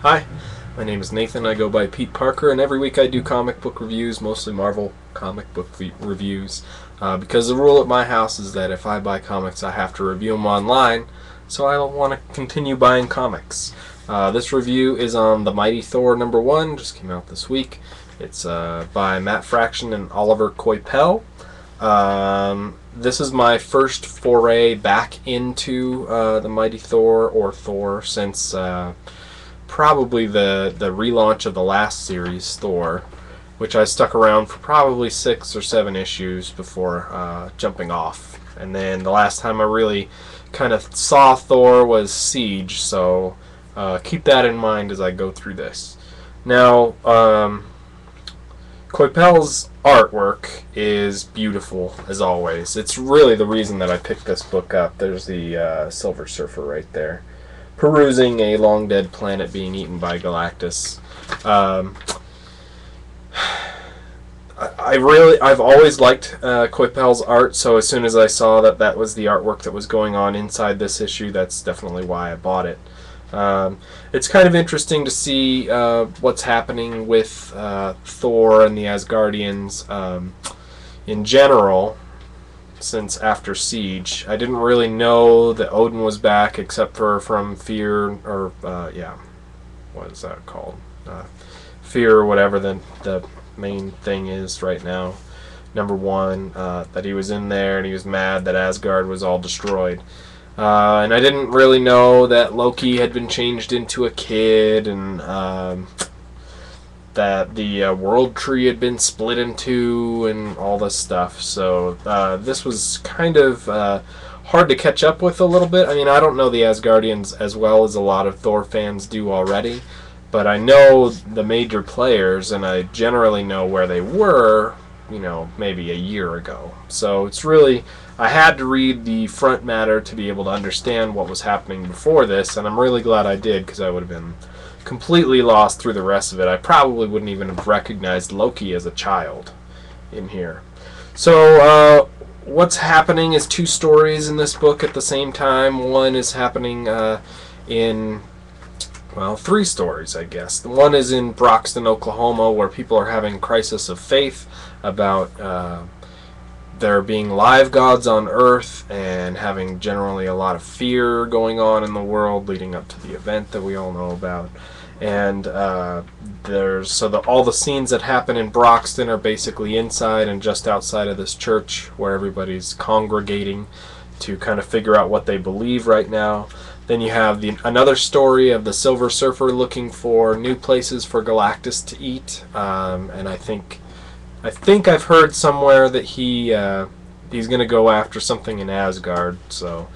Hi, my name is Nathan. I go by Peteparker, and every week I do comic book reviews, mostly Marvel comic book reviews, because the rule at my house is that if I buy comics, I have to review them online, so I want to continue buying comics. This review is on The Mighty Thor #1, just came out this week. It's by Matt Fraction and Oliver Coipel. This is my first foray back into The Mighty Thor, or Thor, since probably the relaunch of the last series, Thor, which I stuck around for probably 6 or 7 issues before jumping off. And then the last time I really kind of saw Thor was Siege, so keep that in mind as I go through this. Now, Coipel's artwork is beautiful, as always. It's really the reason that I picked this book up. There's the Silver Surfer right there, perusing a long-dead planet being eaten by Galactus. I've always liked Coipel's art, so as soon as I saw that that was the artwork that was going on inside this issue, that's definitely why I bought it. It's kind of interesting to see what's happening with Thor and the Asgardians in general, since after Siege. I didn't really know that Odin was back, except for from Fear, or what is that called? Fear, or whatever the main thing is right now. #1, that he was in there and he was mad that Asgard was all destroyed. And I didn't really know that Loki had been changed into a kid, and that the world tree had been split in two, and all this stuff. So this was kind of hard to catch up with a little bit. I mean, I don't know the Asgardians as well as a lot of Thor fans do already, but I know the major players, and I generally know where they were, maybe a year ago. So it's really, I had to read the front matter to be able to understand what was happening before this, and I'm really glad I did, because I would have been completely lost through the rest of it. I probably wouldn't even have recognized Loki as a child in here. So what's happening is 2 stories in this book at the same time. One is happening in, well, 3 stories, I guess. The one is in Broxton, Oklahoma, where people are having a crisis of faith about there being live gods on Earth, and having generally a lot of fear going on in the world leading up to the event that we all know about. And all the scenes that happen in Broxton are basically inside and just outside of this church, where everybody's congregating to kind of figure out what they believe right now. Then you have another story of the Silver Surfer looking for new places for Galactus to eat, and I think I've heard somewhere that he's going to go after something in Asgard, so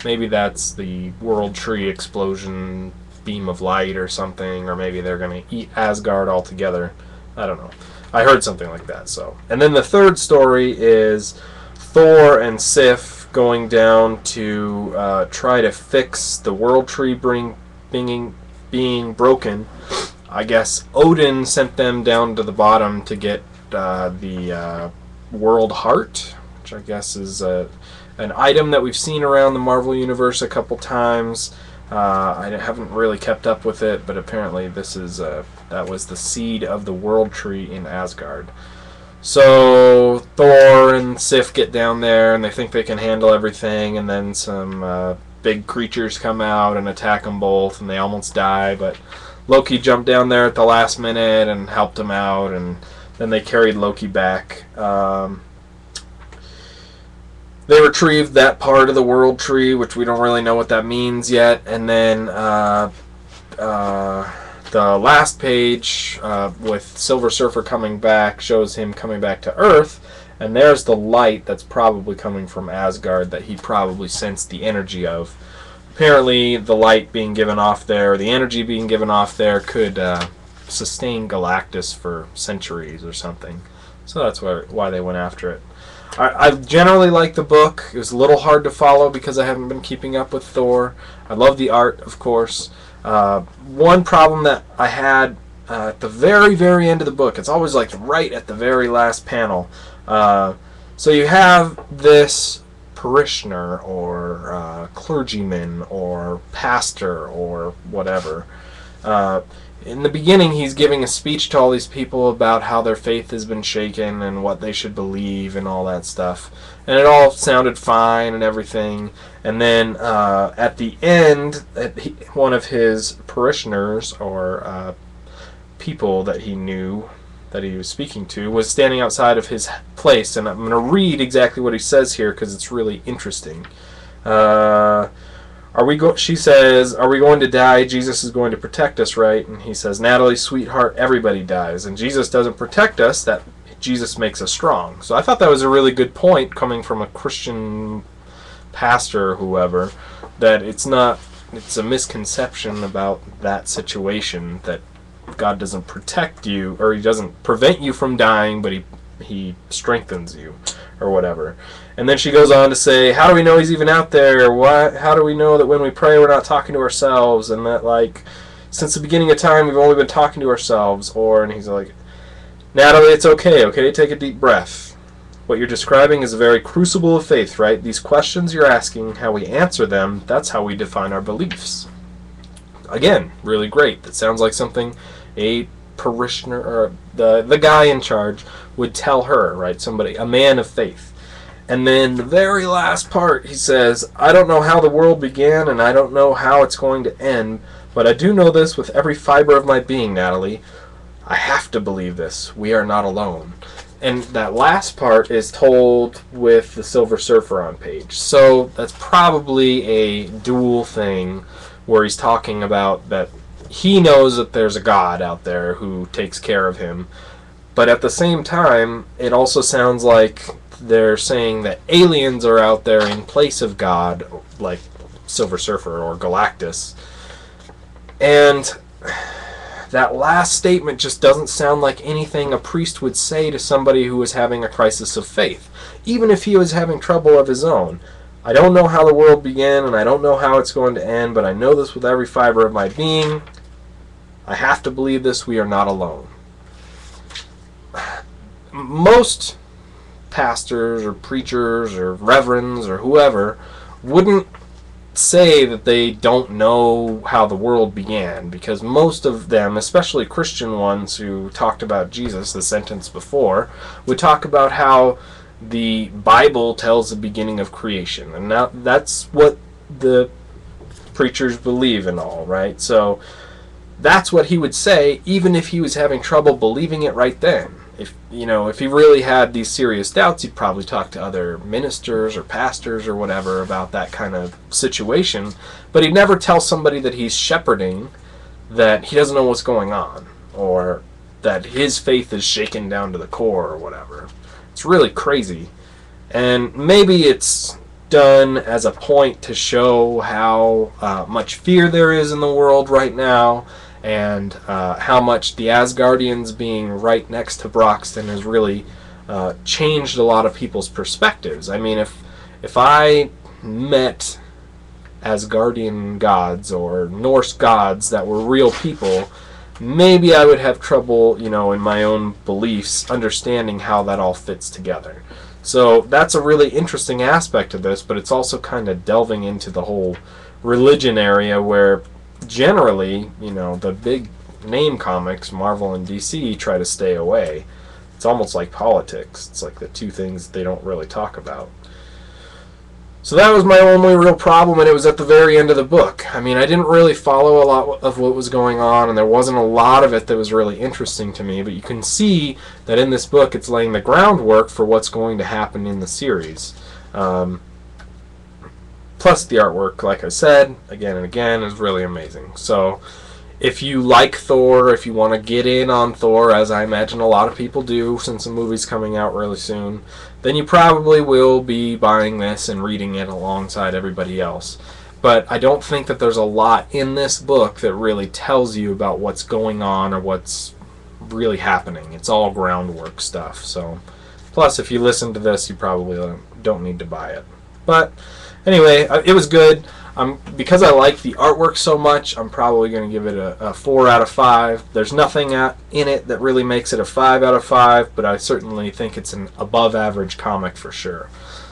maybe that's the World Tree explosion beam of light or something, or maybe they're going to eat Asgard altogether. I don't know. I heard something like that. So, and then the third story is Thor and Sif going down to try to fix the World Tree being broken. I guess Odin sent them down to the bottom to get the World Heart, which I guess is an item that we've seen around the Marvel Universe a couple times. I haven't really kept up with it, but apparently this is that was the seed of the World Tree in Asgard. So Thor and Sif get down there, and they think they can handle everything, and then some big creatures come out and attack them both, and they almost die, but Loki jumped down there at the last minute and helped them out, and then they carried Loki back. They retrieved that part of the World Tree, which we don't really know what that means yet. And then the last page with Silver Surfer coming back shows him coming back to Earth. And there's the light that's probably coming from Asgard that he probably sensed the energy of. Apparently the light being given off there, the energy being given off there, could sustain Galactus for centuries or something. So that's why they went after it. I generally like the book. It was a little hard to follow because I haven't been keeping up with Thor. I love the art, of course. One problem that I had at the very, very end of the book, it's always like right at the very last panel. So you have this parishioner or clergyman or pastor or whatever. In the beginning, he's giving a speech to all these people about how their faith has been shaken and what they should believe and all that stuff. And it all sounded fine and everything. And then at the end, one of his parishioners or people that he knew that he was speaking to was standing outside of his place. And I'm going to read exactly what he says here because it's really interesting. She says, "Are we going to die? Jesus is going to protect us, right?" And he says, "Natalie, sweetheart, everybody dies. And Jesus doesn't protect us, that Jesus makes us strong." So I thought that was a really good point coming from a Christian pastor or whoever, that it's a misconception about that situation, that God doesn't protect you, or he doesn't prevent you from dying, but he strengthens you, or whatever. And then she goes on to say, how do we know he's even out there? How do we know that when we pray we're not talking to ourselves? And that, like, since the beginning of time we've only been talking to ourselves. And he's like, Natalie, it's okay, take a deep breath. What you're describing is a very crucible of faith, right? These questions you're asking, how we answer them, that's how we define our beliefs. Again, really great. That sounds like something a parishioner, or the guy in charge, would tell her, right? A man of faith. And then the very last part, he says, I don't know how the world began, and I don't know how it's going to end, but I do know this with every fiber of my being, Natalie. I have to believe this. We are not alone. And that last part is told with the Silver Surfer on page. So that's probably a dual thing where he's talking about that he knows that there's a God out there who takes care of him. But at the same time, it also sounds like they're saying that aliens are out there in place of God, like Silver Surfer or Galactus. And that last statement just doesn't sound like anything a priest would say to somebody who was having a crisis of faith, even if he was having trouble of his own. I don't know how the world began, and I don't know how it's going to end, but I know this with every fiber of my being. I have to believe this. We are not alone. Most pastors or preachers or reverends or whoever wouldn't say that they don't know how the world began, because most of them, especially Christian ones who talked about Jesus the sentence before, would talk about how the Bible tells the beginning of creation, and now that's what the preachers believe and all, right? So that's what he would say, even if he was having trouble believing it right then. If he really had these serious doubts, he'd probably talk to other ministers or pastors or whatever about that kind of situation. But he'd never tell somebody that he's shepherding that he doesn't know what's going on, or that his faith is shaken down to the core or whatever. It's really crazy. And maybe it's done as a point to show how much fear there is in the world right now, and how much the Asgardians being right next to Broxton has really changed a lot of people's perspectives. I mean, if I met Asgardian gods or Norse gods that were real people, maybe I would have trouble, in my own beliefs, understanding how that all fits together. So that's a really interesting aspect of this, but it's also kind of delving into the whole religion area where generally, the big name comics, Marvel and DC, try to stay away. It's almost like politics. It's like the two things they don't really talk about. So that was my only real problem, and it was at the very end of the book. I mean, I didn't really follow a lot of what was going on, and there wasn't a lot of it that was really interesting to me, but you can see that in this book it's laying the groundwork for what's going to happen in the series. Plus the artwork, like I said, again and again, is really amazing. So if you like Thor, if you want to get in on Thor, as I imagine a lot of people do since the movie's coming out really soon, then you probably will be buying this and reading it alongside everybody else. But I don't think that there's a lot in this book that really tells you about what's going on or what's really happening. It's all groundwork stuff. So, plus, if you listen to this, you probably don't need to buy it. But anyway, it was good. Because I like the artwork so much, I'm probably going to give it a 4 out of 5. There's nothing in it that really makes it a 5 out of 5, but I certainly think it's an above-average comic for sure.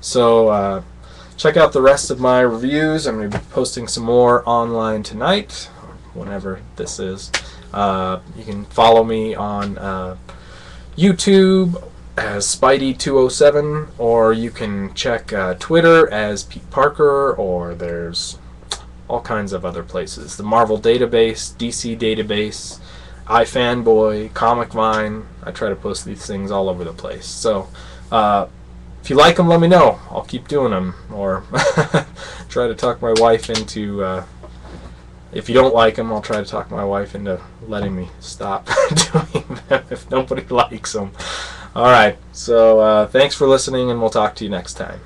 So check out the rest of my reviews. I'm going to be posting some more online tonight, or whenever this is. You can follow me on YouTube as Spidey207, or you can check Twitter as Peteparker, or there's all kinds of other places. The Marvel Database, DC Database, iFanboy, Comic Vine. I try to post these things all over the place. So if you like them, let me know. I'll keep doing them, or try to talk my wife into... if you don't like them, I'll try to talk my wife into letting me stop doing them if nobody likes them. Alright, so thanks for listening, and we'll talk to you next time.